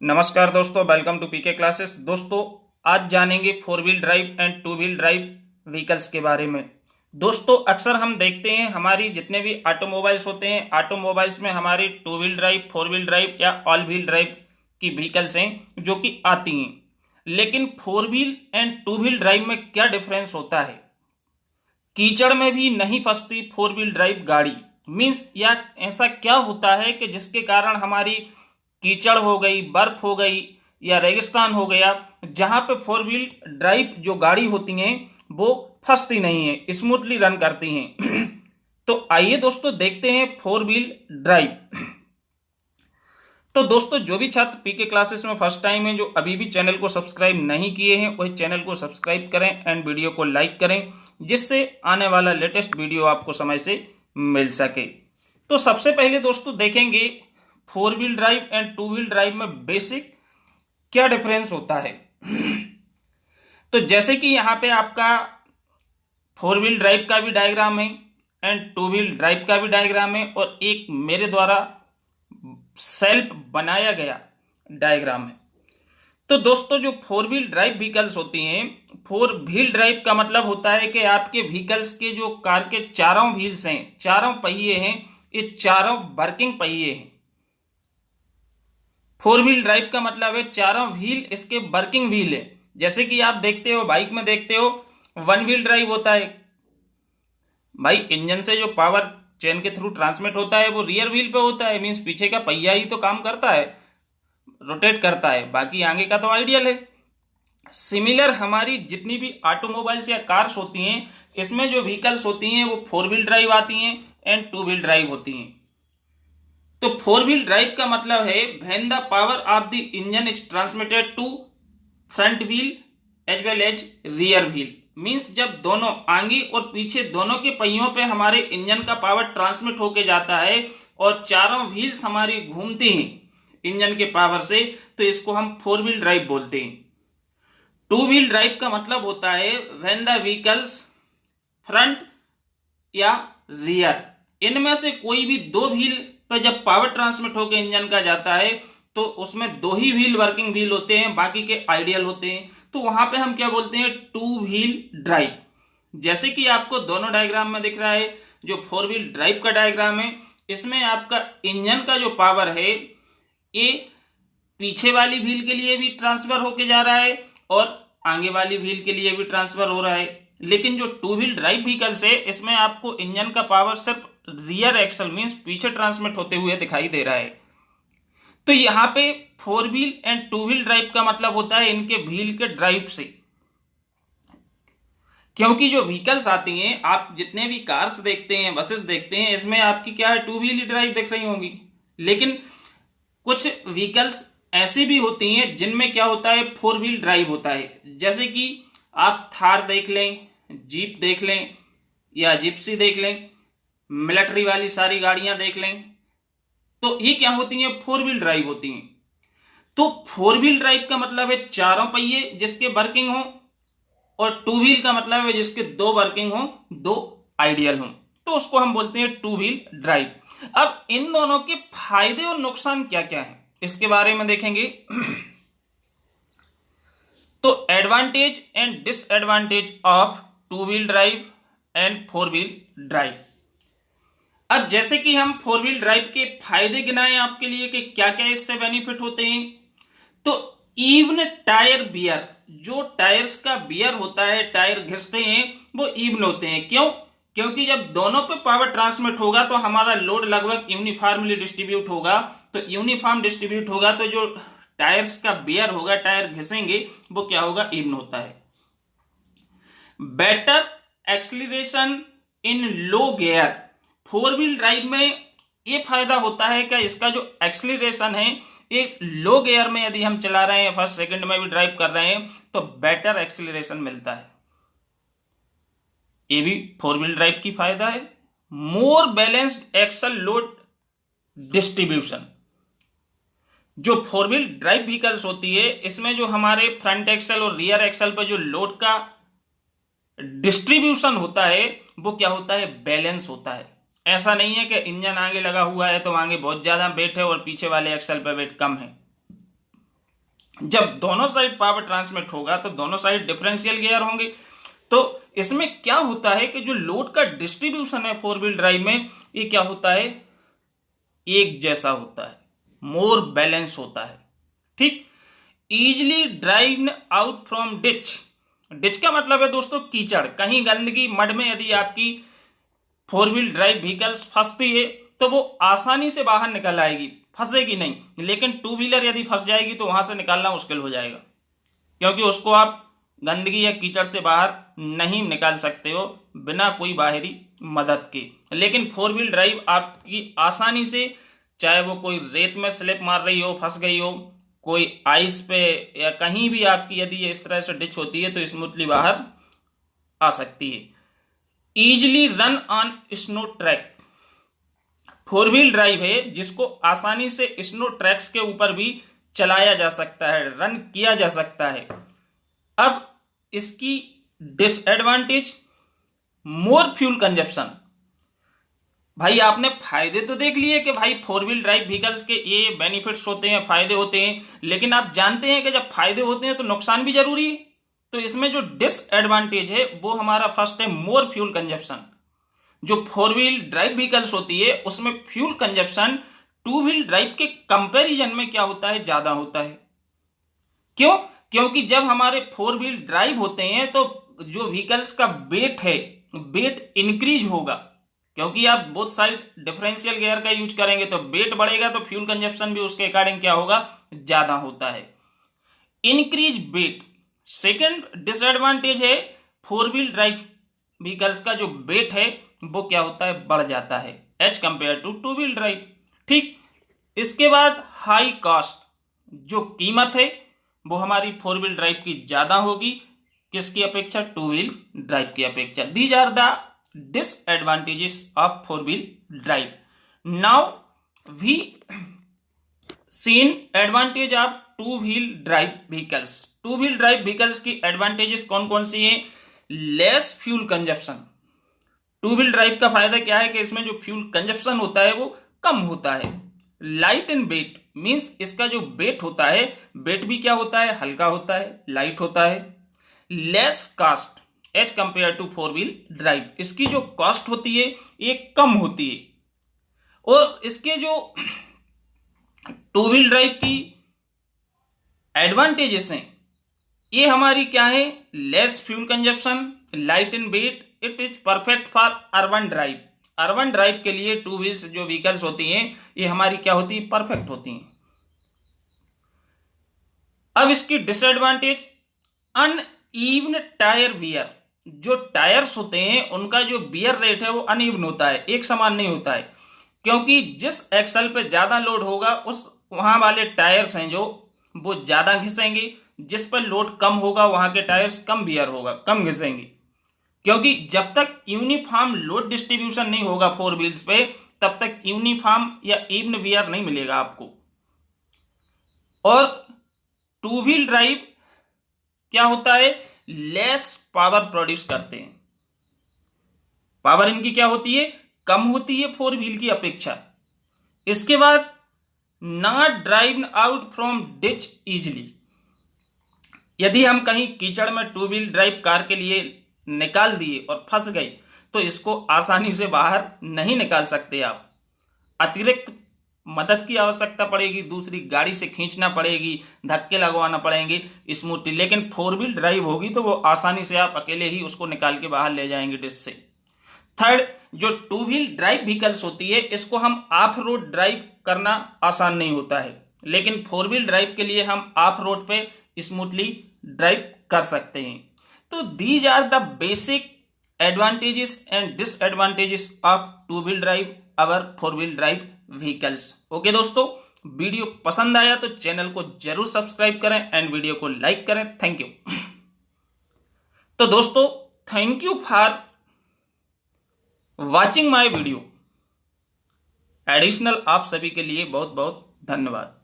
नमस्कार दोस्तों, welcome to PK classes. दोस्तों, आज जानेंगे four wheel drive and to wheel drive vehicles के बारे में। दोस्तों, अक्सर हम देखते हैं हमारी जितने भी ऑटोमोबाइल्स होते हैं, ऑटोमोबाइल्स में हमारी to wheel drive, four wheel drive या ऑल व्हील ड्राइव की व्हीकल्स हैं जो कि आती हैं। लेकिन four wheel and to wheel drive में क्या डिफरेंस होता है? कीचड़ में भी नहीं फंसती फोर व्हील ड्राइव गाड़ी। मीन्स या ऐसा क्या होता है कि जिसके कारण हमारी कीचड़ हो गई, बर्फ हो गई या रेगिस्तान हो गया, जहां पे फोर व्हील ड्राइव जो गाड़ी होती हैं वो फंसती नहीं है, स्मूथली रन करती हैं। तो आइए दोस्तों देखते हैं फोर व्हील ड्राइव। तो दोस्तों, जो भी छात्र पीके क्लासेस में फर्स्ट टाइम है, जो अभी भी चैनल को सब्सक्राइब नहीं किए हैं, वही चैनल को सब्सक्राइब करें एंड वीडियो को लाइक करें, जिससे आने वाला लेटेस्ट वीडियो आपको समय से मिल सके। तो सबसे पहले दोस्तों देखेंगे four wheel drive and to wheel drive में बेसिक क्या डिफरेंस होता है। तो जैसे कि यहाँ पे आपका फोर व्हील ड्राइव का भी डायग्राम है एंड टू व्हील ड्राइव का भी डायग्राम है, और एक मेरे द्वारा सेल्फ बनाया गया डायग्राम है। तो दोस्तों, जो फोर व्हील ड्राइव व्हीकल्स होती हैं, फोर व्हील ड्राइव का मतलब होता है कि आपके व्हीकल्स के जो कार के चारों व्हील्स हैं, चारों पहिए हैं, ये चारों वर्किंग पहिए हैं। फोर व्हील ड्राइव का मतलब है चारों व्हील इसके वर्किंग व्हील है। जैसे कि आप देखते हो, बाइक में देखते हो वन व्हील ड्राइव होता है भाई, इंजन से जो पावर चेन के थ्रू ट्रांसमिट होता है वो रियर व्हील पे होता है। मींस पीछे का पहिया ही तो काम करता है, रोटेट करता है, बाकी आगे का तो आइडियल है। सिमिलर हमारी जितनी भी ऑटोमोबाइल्स या कार्स होती हैं, इसमें जो व्हीकल्स होती हैं वो फोर व्हील ड्राइव आती हैं एंड टू व्हील ड्राइव होती हैं। तो फोर व्हील ड्राइव का मतलब है when the power of the engine is transmitted to front wheel as well as rear wheel. Means जब दोनों आगे और पीछे दोनों के पहियों पे हमारे इंजन का पावर ट्रांसमिट होके जाता है और चारों व्हील्स हमारी घूमती हैं इंजन के पावर से, तो इसको हम फोर व्हील ड्राइव बोलते हैं। टू व्हील ड्राइव का मतलब होता है व्हेन द व्हीकल्स फ्रंट या रियर, इनमें से कोई भी दो व्हील पर जब पावर ट्रांसमिट होकर इंजन का जाता है तो उसमें दो ही व्हील वर्किंग व्हील होते हैं, बाकी के आइडियल होते हैं। तो वहां पे हम क्या बोलते हैं? To wheel drive. जैसे कि आपको दोनों डायग्राम में दिख रहा है, जो फोर व्हील ड्राइव का डायग्राम है, इसमें आपका इंजन का जो पावर है ये पीछे वाली व्हील के लिए भी ट्रांसफर होके जा रहा है और आगे वाली व्हील के लिए भी ट्रांसफर हो रहा है। लेकिन जो टू व्हील ड्राइव व्हीकल्स है, इसमें आपको इंजन का पावर सिर्फ रियर एक्सल मींस पीछे ट्रांसमिट होते हुए दिखाई दे रहा है। तो यहां पे four wheel and to wheel drive का मतलब होता है इनके व्हील के ड्राइव से। क्योंकि जो व्हीकल्स आती हैं, आप जितने भी कार्स देखते हैं, बसेस देखते हैं, इसमें आपकी क्या है? टू व्हील ड्राइव दिख रही होंगी। लेकिन कुछ व्हीकल्स ऐसी भी होती हैं जिनमें क्या होता है? फोर व्हील ड्राइव होता है। जैसे कि आप थार देख लें, जीप देख लें या जिप्सी देख लें, मिलिट्री वाली सारी गाड़ियां देख लें, तो ये क्या होती हैं? फोर व्हील ड्राइव होती हैं। तो फोर व्हील ड्राइव का मतलब है चारों पहिए जिसके वर्किंग हो, और टू व्हील का मतलब है जिसके दो वर्किंग हो, दो आइडियल हो, तो उसको हम बोलते हैं टू व्हील ड्राइव। अब इन दोनों के फायदे और नुकसान क्या क्या है, इसके बारे में देखेंगे। तो advantage and disadvantage of two wheel drive and four wheel drive. अब जैसे कि हम फोर व्हील ड्राइव के फायदे गिनाएं आपके लिए कि क्या क्या इससे बेनिफिट होते हैं, तो इवन टायर बियर, जो टायर्स का बियर होता है, टायर घिसते हैं, वो इवन होते हैं। क्यों? क्योंकि जब दोनों पे पावर ट्रांसमिट होगा तो हमारा लोड लगभग यूनिफॉर्मली डिस्ट्रीब्यूट होगा। तो यूनिफॉर्म डिस्ट्रीब्यूट होगा तो जो टायर्स का बियर होगा, टायर घिसेंगे, वो क्या होगा? इवन होता है। बेटर एक्सीलरेशन इन लो गियर। फोर व्हील ड्राइव में ये फायदा होता है कि इसका जो एक्सीलरेशन है, ये लो गियर में यदि हम चला रहे हैं, फर्स्ट सेकंड में भी ड्राइव कर रहे हैं, तो बेटर एक्सीलरेशन मिलता है। ये भी फोर व्हील ड्राइव की फायदा है। More balanced axle load distribution. जो फोर व्हील ड्राइव व्हीकल्स होती है, इसमें जो हमारे फ्रंट एक्सल और रियर एक्सल पर जो लोड का डिस्ट्रीब्यूशन होता है, वो क्या होता है? बैलेंस होता है। ऐसा नहीं है कि इंजन आगे लगा हुआ है तो आगे बहुत ज्यादा वेट है और पीछे वाले एक्सल पे वेट कम है। जब दोनों साइड पावर ट्रांसमिट होगा तो दोनों साइड डिफरेंशियल गियर होंगे। तो इसमें क्या होता है कि जो लोड का डिस्ट्रीब्यूशन है फोर व्हील ड्राइव में, ये क्या होता है, एक जैसा होता है, मोर बैलेंस होता है। ठीक। Easily drive out from ditch. Ditch का मतलब है दोस्तों कीचड़, कहीं गंदगी मड में यदि आपकी फोर व्हील ड्राइव व्हीकल्स फंसती है तो वो आसानी से बाहर निकल आएगी, फंसेगी नहीं। लेकिन टू व्हीलर यदि फंस जाएगी तो वहां से निकालना मुश्किल हो जाएगा, क्योंकि उसको आप गंदगी या कीचड़ से बाहर नहीं निकाल सकते हो बिना कोई बाहरी मदद के। लेकिन फोर व्हील ड्राइव आपकी आसानी से, चाहे वो कोई रेत में स्लिप मार रही हो, फंस गई हो, कोई आइस पे या कहीं भी आपकी यदि ये इस तरह से डिच होती है तो स्मूथली बाहर आ सकती है। Easily run on snow track. Four wheel drive है जिसको आसानी से स्नो ट्रैक्स के ऊपर भी चलाया जा सकता है, रन किया जा सकता है। अब इसकी डिसएडवांटेज, मोर फ्यूल कंजप्शन। भाई आपने फायदे तो देख लिए कि भाई फोर व्हील ड्राइव व्हीकल्स के ये बेनिफिट्स होते हैं, फायदे होते हैं, लेकिन आप जानते हैं कि जब फायदे होते हैं तो नुकसान भी जरूरी है। तो इसमें जो डिसएडवांटेज है वो हमारा फर्स्ट है मोर फ्यूल कंजप्शन। जो फोर व्हील ड्राइव व्हीकल्स होती है उसमें fuel consumption to wheel drive के कंपैरिजन में क्या होता है, ज्यादा होता है। क्यों? क्योंकि जब हमारे फोर व्हील ड्राइव होते हैं तो जो व्हीकल्स का वेट है, वेट इंक्रीज होगा, क्योंकि आप बोथ साइड डिफरेंशियल गियर का यूज करेंगे तो वेट बढ़ेगा, तो फ्यूल कंजप्शन भी उसके अकॉर्डिंग क्या होगा, ज्यादा होता है। Increase weight. सेकेंड डिसएडवांटेज है फोर व्हील ड्राइव व्हीकल्स का जो वेट है वो क्या होता है, बढ़ जाता है as compare to two wheel drive. ठीक। इसके बाद हाई कॉस्ट। जो कीमत है वो हमारी फोर व्हील ड्राइव की ज्यादा होगी, किसकी अपेक्षा, टू व्हील ड्राइव की अपेक्षा। These are the disadvantages of four wheel drive. Now we seen advantage of two wheel drive vehicles. To wheel drive vehicles की एडवांटेजेस कौन कौन सी हैं? Less fuel consumption. To wheel drive का फायदा क्या है कि इसमें जो फ्यूल कंजप्शन होता है वो कम होता है। लाइट इन वेट, मींस इसका जो वेट होता है, वेट भी क्या होता है, हल्का होता है, लाइट होता है। Less cost as compare to four wheel drive, इसकी जो कॉस्ट होती है ये कम होती है। और इसके जो टू व्हील ड्राइव की एडवांटेजेस हैं ये हमारी क्या है, less fuel consumption, light in weight, it is perfect for urban drive. Urban drive के लिए टू व्हील्स जो व्हीकल्स होती हैं ये हमारी क्या होती है, परफेक्ट होती हैं। अब इसकी डिसएडवांटेज, अनइवन टायर वियर। जो टायर्स होते हैं उनका जो वियर रेट है वो अनइवन होता है, एक समान नहीं होता है, क्योंकि जिस एक्सल पे ज्यादा लोड होगा उस वहां वाले टायर्स हैं जो वो ज्यादा घिसेंगे, जिस पर लोड कम होगा वहां के टायर्स कम वियर होगा, कम घिसेंगे। क्योंकि जब तक यूनिफॉर्म लोड डिस्ट्रीब्यूशन नहीं होगा फोर व्हील्स पे तब तक यूनिफॉर्म या इवन वियर नहीं मिलेगा आपको। और टू व्हील ड्राइव क्या होता है, लेस पावर प्रोड्यूस करते हैं, पावर इनकी क्या होती है, कम होती है फोर व्हील की अपेक्षा। इसके बाद not drive out from ditch easily. यदि हम कहीं कीचड़ में टू व्हील ड्राइव कार के लिए निकाल दिए और फंस गई तो इसको आसानी से बाहर नहीं निकाल सकते आप, अतिरिक्त मदद की आवश्यकता पड़ेगी, दूसरी गाड़ी से खींचना पड़ेगी, धक्के लगवाना पड़ेंगे स्मूथली। लेकिन फोर व्हील ड्राइव होगी तो वो आसानी से आप अकेले ही उसको निकाल के बाहर ले जाएंगे डिश से। थर्ड, जो टू व्हील ड्राइव व्हीकल्स होती है इसको हम ऑफ रोड ड्राइव करना आसान नहीं होता है, लेकिन फोर व्हील ड्राइव के लिए हम ऑफ रोड पे स्मूथली ड्राइव कर सकते हैं। तो these are the basic advantages and disadvantages of two wheel drive or four wheel drive vehicles. Okay दोस्तों, वीडियो पसंद आया तो चैनल को जरूर सब्सक्राइब करें एंड वीडियो को लाइक करें। Thank you. तो दोस्तों, thank you for watching my video. Additional आप सभी के लिए बहुत बहुत धन्यवाद।